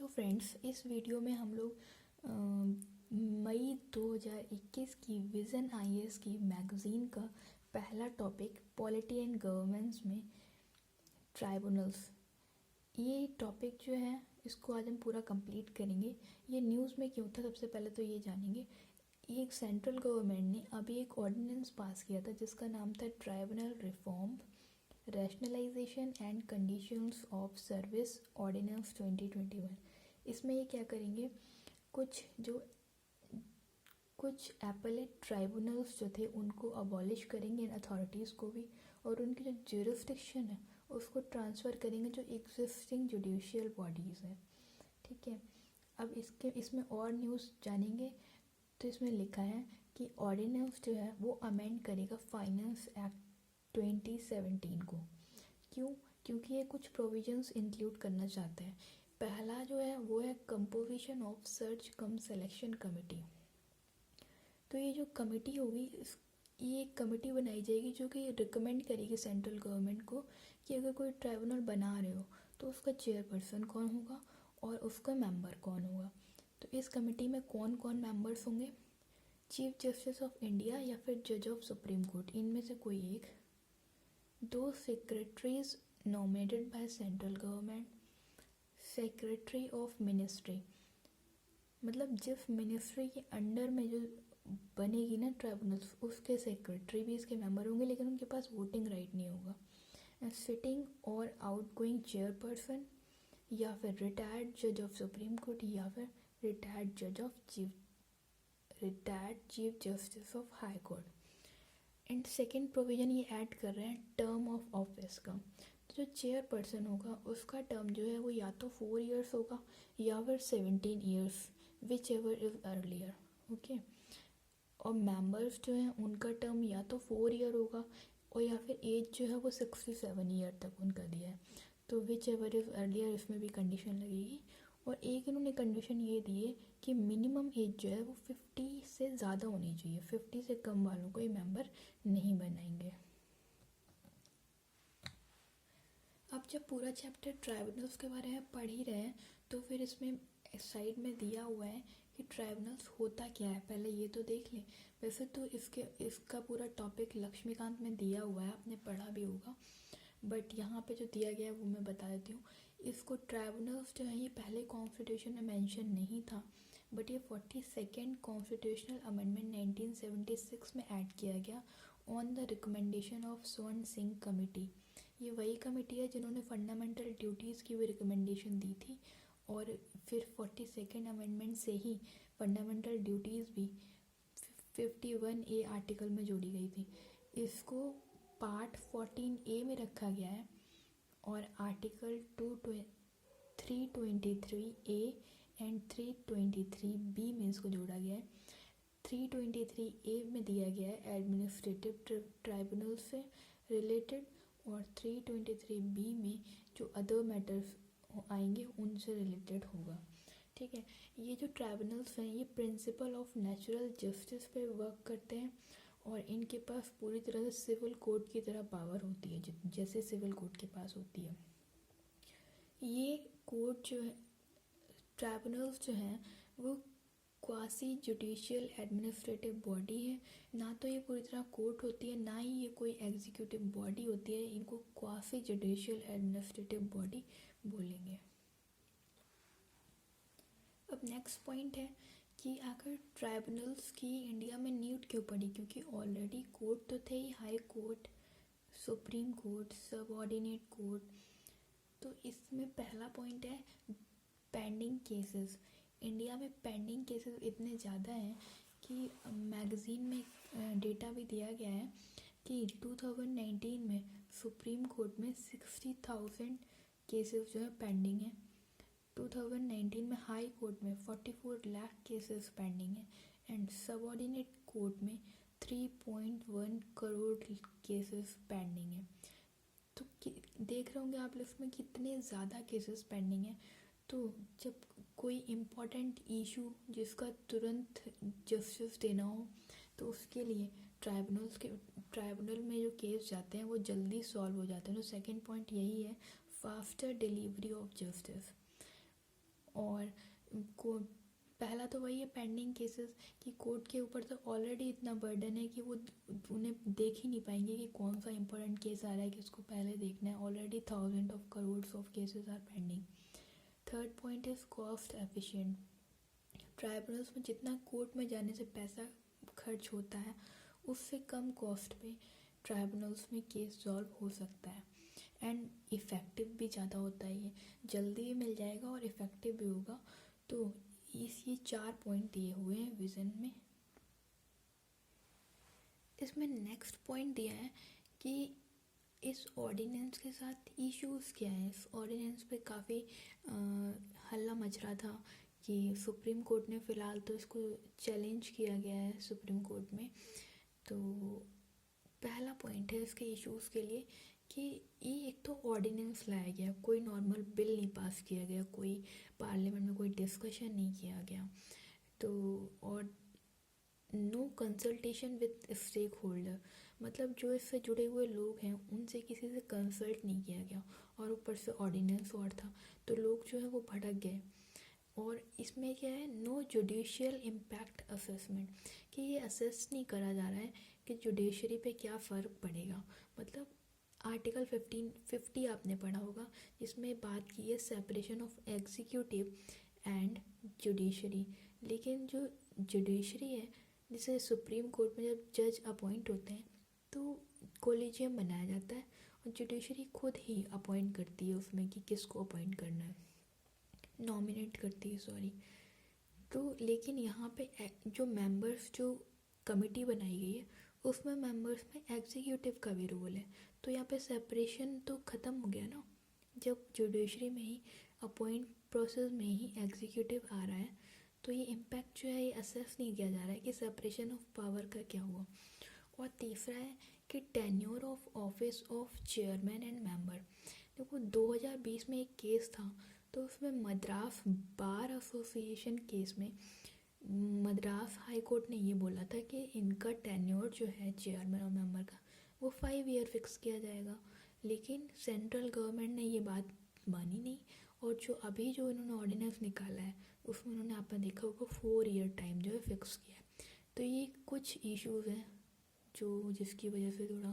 Hello friends, इस video में हम लोग मई 2021 की विज़न आईएएस की मैगज़ीन का पहला टॉपिक पॉलिटी एंड गवर्नेंस में ट्राइब्यूनल्स, ये टॉपिक जो है इसको आज हम पूरा कंप्लीट करेंगे। ये न्यूज़ में क्यों था, सबसे पहले तो ये जानेंगे। ये एक सेंट्रल गवर्नमेंट ने अभी एक ऑर्डिनेंस पास किया था जिसका नाम था tribunal reform rationalisation and conditions of service ordinance 2021। इसमें ये क्या करेंगे, कुछ एपेलेट ट्राइब्यूनल्स जो थे उनको अबॉलिश करेंगे, अथॉरिटीज़ को भी, और उनकी जो ज्यूरिसडिक्शन है उसको ट्रांसफ़र करेंगे जो एग्जिस्टिंग जुडिशियल बॉडीज़ हैं। ठीक है, अब इसमें और न्यूज़ जानेंगे। तो इसमें लिखा है कि ऑर्डिनेंस जो है वो अमेंड करेगा फाइनेंस एक्ट 2017 को। क्यों? क्योंकि ये कुछ प्रोविजंस इंक्लूड करना चाहता है। पहला जो है वो है composition of search come selection committee. तो ये जो कमेटी होगी, ये एक कमेटी बनाई जाएगी जो कि रिकमेंड करेगी सेंट्रल गवर्नमेंट को कि अगर कोई ट्राइब्यूनल बना रहे हो तो उसका चेयरपर्सन कौन होगा और उसका मेंबर कौन होगा। तो इस कमेटी में कौन कौन मेंबर्स होंगे? चीफ जस्टिस ऑफ इंडिया या फिर जज ऑफ सुप्रीम कोर्ट, इनमें से कोई एक। 2 secretaries nominated by central government. Secretary of ministry, मतलब जिस मिनिस्ट्री के अंडर में जो बनेगी ना ट्राइब्यूनल्स, उसके सेक्रेटरी भी इसके मेंबर होंगे, लेकिन उनके पास वोटिंग राइट नहीं होगा। सिटिंग और आउटगोइंग चेयरपर्सन, या फिर रिटायर्ड जज ऑफ सुप्रीम कोर्ट, या फिर retired chief justice of high court. And second provision ये ऐड कर रहे हैं टर्म ऑफ ऑफिस का। तो जो चेयरपर्सन होगा उसका टर्म जो है वो या तो 4 इयर्स होगा या फिर 17 years, which ever is earlier. Okay, और मेंबर्स जो हैं उनका टर्म या तो 4 ईयर होगा और या फिर एज जो है वो 67 ईयर तक उनका दिया है। तो विच एवर इज़ अर्लियर, इसमें भी कंडीशन लगेगी। और एक इन्होंने कंडीशन ये दी है कि मिनिमम एज जो है वो 50 से ज़्यादा होनी चाहिए, 50 से कम वालों को ये मेंबर नहीं बनाएंगे। अब जब पूरा चैप्टर ट्राइब्यूनल्स के बारे में पढ़ ही रहे हैं तो फिर इसमें साइड में दिया हुआ है कि ट्राइब्यूनल्स होता क्या है, पहले ये तो देख लें। वैसे तो इसका पूरा टॉपिक लक्ष्मीकांत में दिया हुआ है, आपने पढ़ा भी होगा, बट यहाँ पे जो दिया गया है वो मैं बता देती हूँ। इसको ट्राइब्यूनल्स जो है ये पहले कॉन्स्टिट्यूशन में मेंशन नहीं था, बट ये 42nd कॉन्स्टिट्यूशनल अमेंडमेंट 1976 में ऐड किया गया ऑन द रिकमेंडेशन ऑफ स्वर्ण सिंह कमेटी। ये वही कमेटी है जिन्होंने फंडामेंटल ड्यूटीज़ की भी रिकमेंडेशन दी थी, और फिर 42nd अमेंडमेंट से ही फंडामेंटल ड्यूटीज़ भी 51A आर्टिकल में जोड़ी गई थी। इसको पार्ट 14A में रखा गया है और आर्टिकल 323A एंड 323B में इसको जोड़ा गया है। 323A में दिया गया है एडमिनिस्ट्रेटिव ट्राइब्यूनल से रिलेटेड, और 323B में जो अदर मैटर्स आएंगे उनसे रिलेटेड होगा। ठीक है, ये जो ट्राइब्यूनल्स हैं ये प्रिंसिपल ऑफ नेचुरल जस्टिस पे वर्क करते हैं और इनके पास पूरी तरह से सिविल कोर्ट की तरह पावर होती है, जैसे सिविल कोर्ट के पास होती है। ये कोर्ट जो है, ट्राइब्यूनल्स जो हैं वो क्वासी जुडिशियल एडमिनिस्ट्रेटिव बॉडी है। ना तो ये पूरी तरह कोर्ट होती है, ना ही ये कोई एग्जीक्यूटिव बॉडी होती है। इनको क्वासी जुडिशियल एडमिनिस्ट्रेटिव बॉडी बोलेंगे। अब नेक्स्ट पॉइंट है कि आखिर ट्राइब्यूनल्स की इंडिया में नीड क्यों पड़ी, क्योंकि ऑलरेडी कोर्ट तो थे ही, high court, supreme court, subordinate court. तो इसमें पहला पॉइंट है पेंडिंग केसेस। इंडिया में पेंडिंग केसेस इतने ज़्यादा हैं कि मैगज़ीन में डेटा भी दिया गया है कि 2019 में सुप्रीम कोर्ट में 60,000 केसेस जो है पेंडिंग है। 2019 में हाई कोर्ट में 44 लाख केसेस पेंडिंग है एंड सबऑर्डिनेट कोर्ट में 3.1 करोड़ केसेस पेंडिंग है। तो देख रहे होंगे आप लिस्ट में कितने ज़्यादा केसेस पेंडिंग हैं। तो जब कोई इम्पोर्टेंट इशू जिसका तुरंत जस्टिस देना हो तो उसके लिए ट्राइब्यूनल में जो केस जाते हैं वो जल्दी सॉल्व हो जाते हैं। तो सेकंड पॉइंट यही है, फास्टर डिलीवरी ऑफ जस्टिस। और को पहला तो वही है पेंडिंग केसेस कि कोर्ट के ऊपर तो ऑलरेडी इतना बर्डन है कि वो उन्हें देख ही नहीं पाएंगे कि कौन सा इंपॉर्टेंट केस आ रहा है, किसको पहले देखना है। Already 1000 of crores of cases are pending. Third point is cost efficient. Tribunals में जितना कोर्ट में जाने से पैसा खर्च होता है उससे कम कॉस्ट पे ट्राइब्यूनल्स में केस सॉल्व हो सकता है। एंड इफ़ेक्टिव भी ज़्यादा होता है, ये जल्दी भी मिल जाएगा और इफ़ेक्टिव भी होगा। तो ये 4 पॉइंट दिए हुए हैं विज़न में। इसमें नेक्स्ट पॉइंट दिया है कि इस ऑर्डिनेंस के साथ इश्यूज़ क्या है। इस ऑर्डिनेंस पे काफ़ी हल्ला मच रहा था कि सुप्रीम कोर्ट ने फ़िलहाल तो इसको चैलेंज किया गया है सुप्रीम कोर्ट में। तो पहला पॉइंट है इसके इश्यूज़ के लिए कि ये एक तो ऑर्डिनेंस लाया गया, कोई नॉर्मल बिल नहीं पास किया गया, कोई पार्लियामेंट में कोई डिस्कशन नहीं किया गया। तो और no consultation with stakeholder, मतलब जो इससे जुड़े हुए लोग हैं उनसे किसी से कंसल्ट नहीं किया गया। और ऊपर से ऑर्डिनेंस और था तो लोग जो है वो भड़क गए। और इसमें क्या है, नो जुडिशियल इम्पैक्ट असेसमेंट, कि ये असेस नहीं करा जा रहा है कि जुडिशरी पे क्या फ़र्क पड़ेगा। मतलब आर्टिकल 50 आपने पढ़ा होगा जिसमें बात की है separation of executive and judiciary. लेकिन जो जुडिशरी है, जैसे सुप्रीम कोर्ट में जब जज अपॉइंट होते हैं तो कोलिजियम बनाया जाता है और जुडिशरी खुद ही अपॉइंट करती है उसमें कि किसको अपॉइंट करना है, नॉमिनेट करती है, सॉरी। तो लेकिन यहाँ पे जो मेंबर्स, जो कमेटी बनाई गई है उसमें मेंबर्स में एग्जीक्यूटिव का भी रोल है। तो यहाँ पे सेपरेशन तो ख़त्म हो गया ना, जब जुडिशरी में ही अपॉइंट प्रोसेस में ही एग्जीक्यूटिव आ रहा है। तो ये इम्पैक्ट जो है ये असेस नहीं किया जा रहा है कि सेपरेशन ऑफ पावर का क्या हुआ। और तीसरा है कि tenure of office of chairman and member. देखो 2020 में एक केस था तो उसमें मद्रास बार एसोसिएशन केस में मद्रास हाई कोर्ट ने ये बोला था कि इनका टेन्योर जो है चेयरमैन और मेंबर का वो 5 ईयर फिक्स किया जाएगा। लेकिन सेंट्रल गवर्नमेंट ने ये बात मानी नहीं और जो अभी जो इन्होंने ऑर्डिनेंस निकाला है उसमें उन्होंने आपने देखा होगा 4 ईयर टाइम जो है फिक्स किया है। तो ये कुछ इश्यूज़ हैं जो जिसकी वजह से थोड़ा